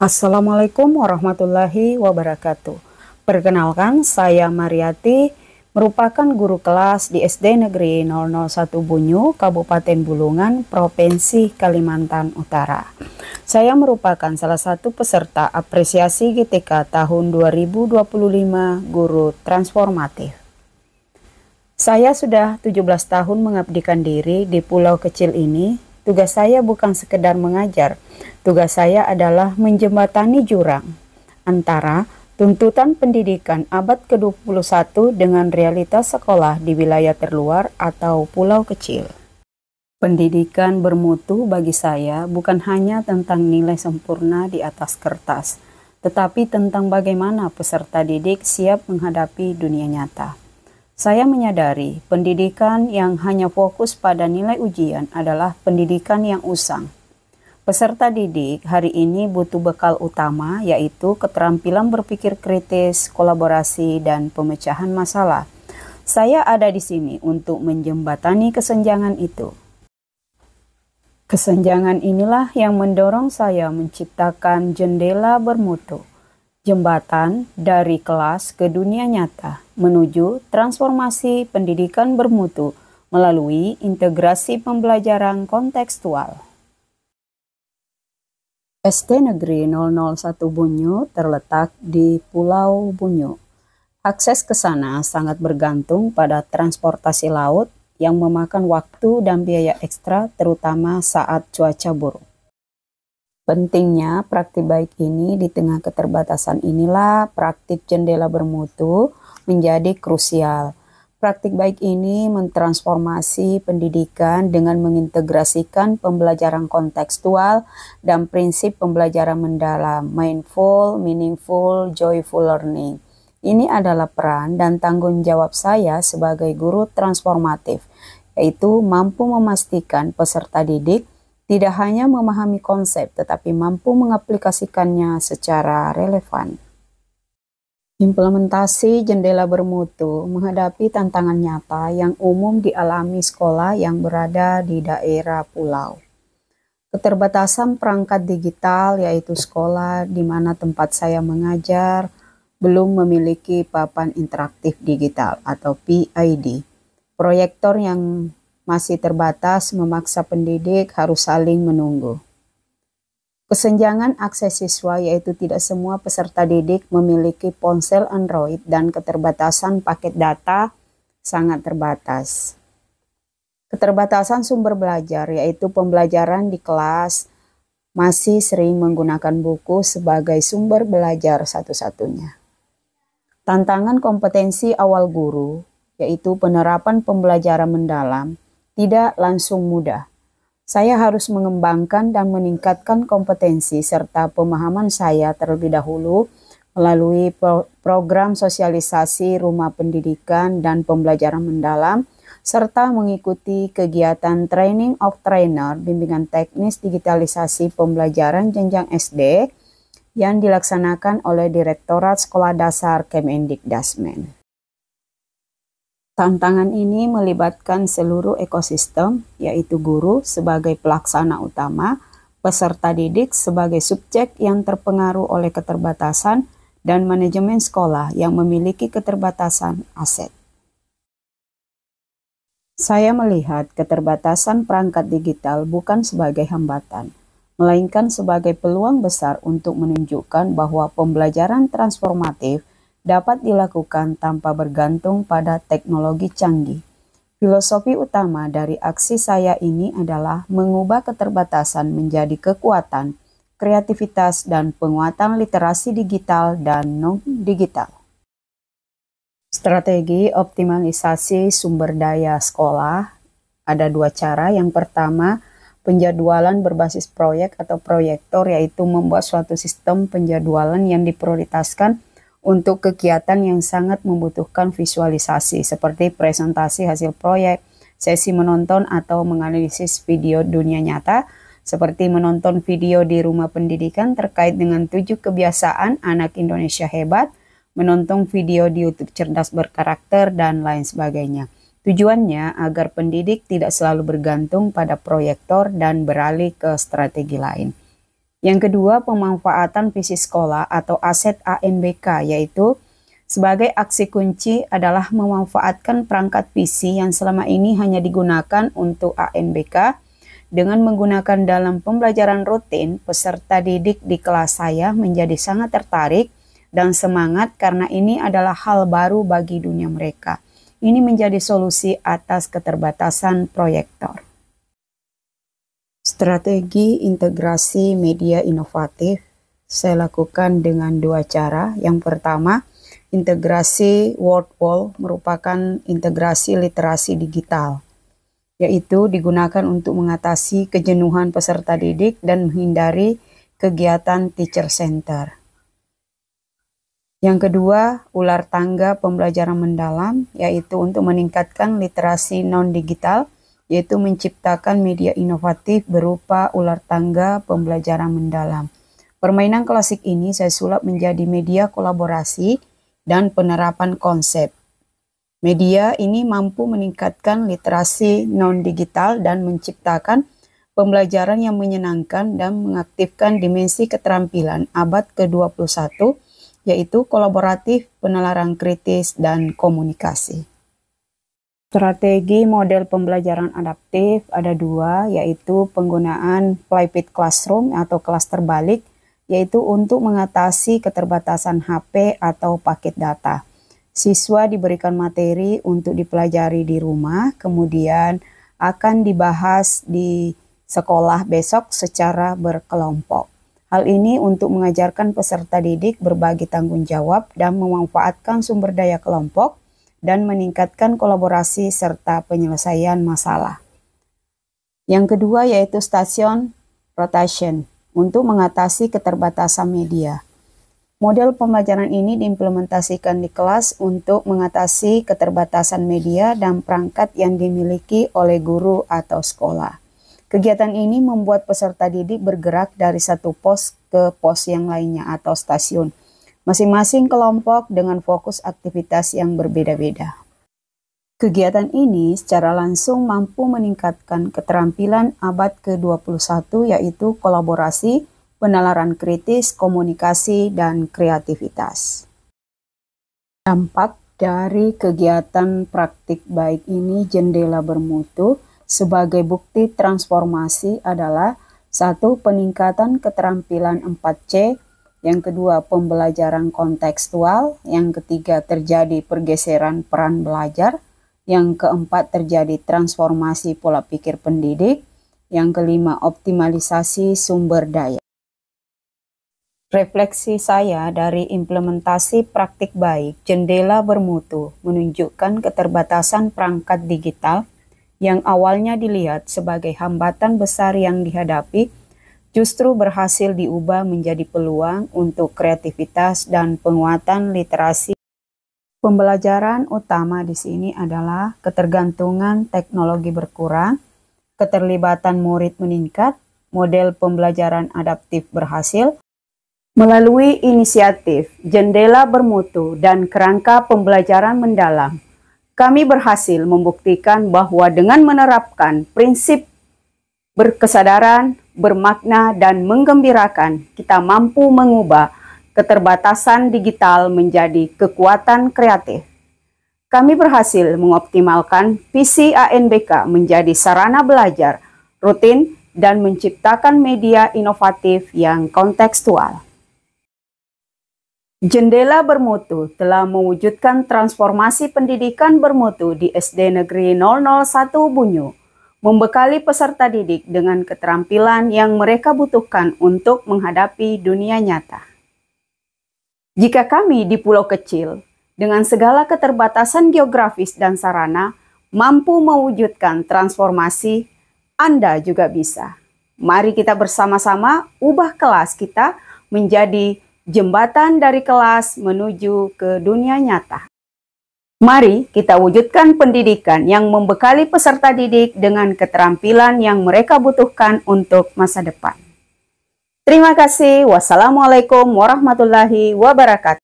Assalamualaikum warahmatullahi wabarakatuh. Perkenalkan, saya Mariati, merupakan guru kelas di SD Negeri 001 Bunyu, Kabupaten Bulungan, Provinsi Kalimantan Utara. Saya merupakan salah satu peserta apresiasi GTK tahun 2025 Guru Transformatif. Saya sudah 17 tahun mengabdikan diri di pulau kecil ini. Tugas saya bukan sekedar mengajar, tugas saya adalah menjembatani jurang antara tuntutan pendidikan abad ke-21 dengan realitas sekolah di wilayah terluar atau pulau kecil. Pendidikan bermutu bagi saya bukan hanya tentang nilai sempurna di atas kertas, tetapi tentang bagaimana peserta didik siap menghadapi dunia nyata. Saya menyadari pendidikan yang hanya fokus pada nilai ujian adalah pendidikan yang usang. Peserta didik hari ini butuh bekal utama, yaitu keterampilan berpikir kritis, kolaborasi, dan pemecahan masalah. Saya ada di sini untuk menjembatani kesenjangan itu. Kesenjangan inilah yang mendorong saya menciptakan jendela bermutu. Jembatan dari kelas ke dunia nyata menuju transformasi pendidikan bermutu melalui integrasi pembelajaran kontekstual. SD Negeri 001 Bunyu terletak di Pulau Bunyu. Akses ke sana sangat bergantung pada transportasi laut yang memakan waktu dan biaya ekstra, terutama saat cuaca buruk. Pentingnya praktik baik ini di tengah keterbatasan inilah praktik jendela bermutu menjadi krusial. Praktik baik ini mentransformasi pendidikan dengan mengintegrasikan pembelajaran kontekstual dan prinsip pembelajaran mendalam, mindful, meaningful, joyful learning. Ini adalah peran dan tanggung jawab saya sebagai guru transformatif, yaitu mampu memastikan peserta didik tidak hanya memahami konsep, tetapi mampu mengaplikasikannya secara relevan. Implementasi jendela bermutu menghadapi tantangan nyata yang umum dialami sekolah yang berada di daerah pulau. Keterbatasan perangkat digital, yaitu sekolah di mana tempat saya mengajar, belum memiliki papan interaktif digital atau PID. Proyektor yang masih terbatas memaksa pendidik harus saling menunggu. Kesenjangan akses siswa, yaitu tidak semua peserta didik memiliki ponsel Android dan keterbatasan paket data sangat terbatas. Keterbatasan sumber belajar, yaitu pembelajaran di kelas masih sering menggunakan buku sebagai sumber belajar satu-satunya. Tantangan kompetensi awal guru, yaitu penerapan pembelajaran mendalam, tidak langsung mudah. Saya harus mengembangkan dan meningkatkan kompetensi serta pemahaman saya terlebih dahulu melalui program sosialisasi rumah pendidikan dan pembelajaran mendalam, serta mengikuti kegiatan training of trainer bimbingan teknis digitalisasi pembelajaran jenjang SD yang dilaksanakan oleh Direktorat Sekolah Dasar Kemendikdasmen. Tantangan ini melibatkan seluruh ekosistem, yaitu guru sebagai pelaksana utama, peserta didik sebagai subjek yang terpengaruh oleh keterbatasan, dan manajemen sekolah yang memiliki keterbatasan aset. Saya melihat keterbatasan perangkat digital bukan sebagai hambatan, melainkan sebagai peluang besar untuk menunjukkan bahwa pembelajaran transformatif dapat dilakukan tanpa bergantung pada teknologi canggih. Filosofi utama dari aksi saya ini adalah mengubah keterbatasan menjadi kekuatan, kreativitas, dan penguatan literasi digital dan non-digital. Strategi optimalisasi sumber daya sekolah ada dua cara. Yang pertama, penjadwalan berbasis proyek atau proyektor, yaitu membuat suatu sistem penjadwalan yang diprioritaskan untuk kegiatan yang sangat membutuhkan visualisasi seperti presentasi hasil proyek, sesi menonton atau menganalisis video dunia nyata, seperti menonton video di rumah pendidikan terkait dengan 7 kebiasaan anak Indonesia hebat, menonton video di YouTube cerdas berkarakter, dan lain sebagainya. Tujuannya agar pendidik tidak selalu bergantung pada proyektor dan beralih ke strategi lain. Yang kedua, pemanfaatan PC sekolah atau aset ANBK, yaitu sebagai aksi kunci adalah memanfaatkan perangkat PC yang selama ini hanya digunakan untuk ANBK. Dengan menggunakan dalam pembelajaran rutin, peserta didik di kelas saya menjadi sangat tertarik dan semangat karena ini adalah hal baru bagi dunia mereka. Ini menjadi solusi atas keterbatasan proyektor. Strategi integrasi media inovatif saya lakukan dengan dua cara. Yang pertama, integrasi WordWall merupakan integrasi literasi digital, yaitu digunakan untuk mengatasi kejenuhan peserta didik dan menghindari kegiatan teacher center. Yang kedua, ular tangga pembelajaran mendalam, yaitu untuk meningkatkan literasi non-digital, yaitu menciptakan media inovatif berupa ular tangga pembelajaran mendalam. Permainan klasik ini saya sulap menjadi media kolaborasi dan penerapan konsep. Media ini mampu meningkatkan literasi non-digital dan menciptakan pembelajaran yang menyenangkan dan mengaktifkan dimensi keterampilan abad ke-21, yaitu kolaboratif, penalaran kritis, dan komunikasi. Strategi model pembelajaran adaptif ada dua, yaitu penggunaan flipped classroom atau kelas terbalik, yaitu untuk mengatasi keterbatasan HP atau paket data. Siswa diberikan materi untuk dipelajari di rumah, kemudian akan dibahas di sekolah besok secara berkelompok. Hal ini untuk mengajarkan peserta didik berbagi tanggung jawab dan memanfaatkan sumber daya kelompok, dan meningkatkan kolaborasi serta penyelesaian masalah. Yang kedua yaitu station rotation untuk mengatasi keterbatasan media. Model pembelajaran ini diimplementasikan di kelas untuk mengatasi keterbatasan media dan perangkat yang dimiliki oleh guru atau sekolah. Kegiatan ini membuat peserta didik bergerak dari satu pos ke pos yang lainnya atau stasiun, masing-masing kelompok dengan fokus aktivitas yang berbeda-beda. Kegiatan ini secara langsung mampu meningkatkan keterampilan abad ke-21 yaitu kolaborasi, penalaran kritis, komunikasi, dan kreativitas. Dampak dari kegiatan praktik baik ini jendela bermutu sebagai bukti transformasi adalah 1. Peningkatan keterampilan 4C, yang kedua, pembelajaran kontekstual. Yang ketiga, terjadi pergeseran peran belajar. Yang keempat, terjadi transformasi pola pikir pendidik. Yang kelima, optimalisasi sumber daya. Refleksi saya dari implementasi praktik baik jendela bermutu menunjukkan keterbatasan perangkat digital yang awalnya dilihat sebagai hambatan besar yang dihadapi, justru berhasil diubah menjadi peluang untuk kreativitas dan penguatan literasi. Pembelajaran utama di sini adalah ketergantungan teknologi berkurang, keterlibatan murid meningkat, model pembelajaran adaptif berhasil. Melalui inisiatif jendela bermutu dan kerangka pembelajaran mendalam, kami berhasil membuktikan bahwa dengan menerapkan prinsip berkesadaran, bermakna, dan menggembirakan, kita mampu mengubah keterbatasan digital menjadi kekuatan kreatif. Kami berhasil mengoptimalkan PC ANBK menjadi sarana belajar rutin dan menciptakan media inovatif yang kontekstual. Jendela bermutu telah mewujudkan transformasi pendidikan bermutu di SD Negeri 001 Bunyu, membekali peserta didik dengan keterampilan yang mereka butuhkan untuk menghadapi dunia nyata. Jika kami di pulau kecil, dengan segala keterbatasan geografis dan sarana, mampu mewujudkan transformasi, Anda juga bisa. Mari kita bersama-sama ubah kelas kita menjadi jembatan dari kelas menuju ke dunia nyata. Mari kita wujudkan pendidikan yang membekali peserta didik dengan keterampilan yang mereka butuhkan untuk masa depan. Terima kasih. Wassalamualaikum warahmatullahi wabarakatuh.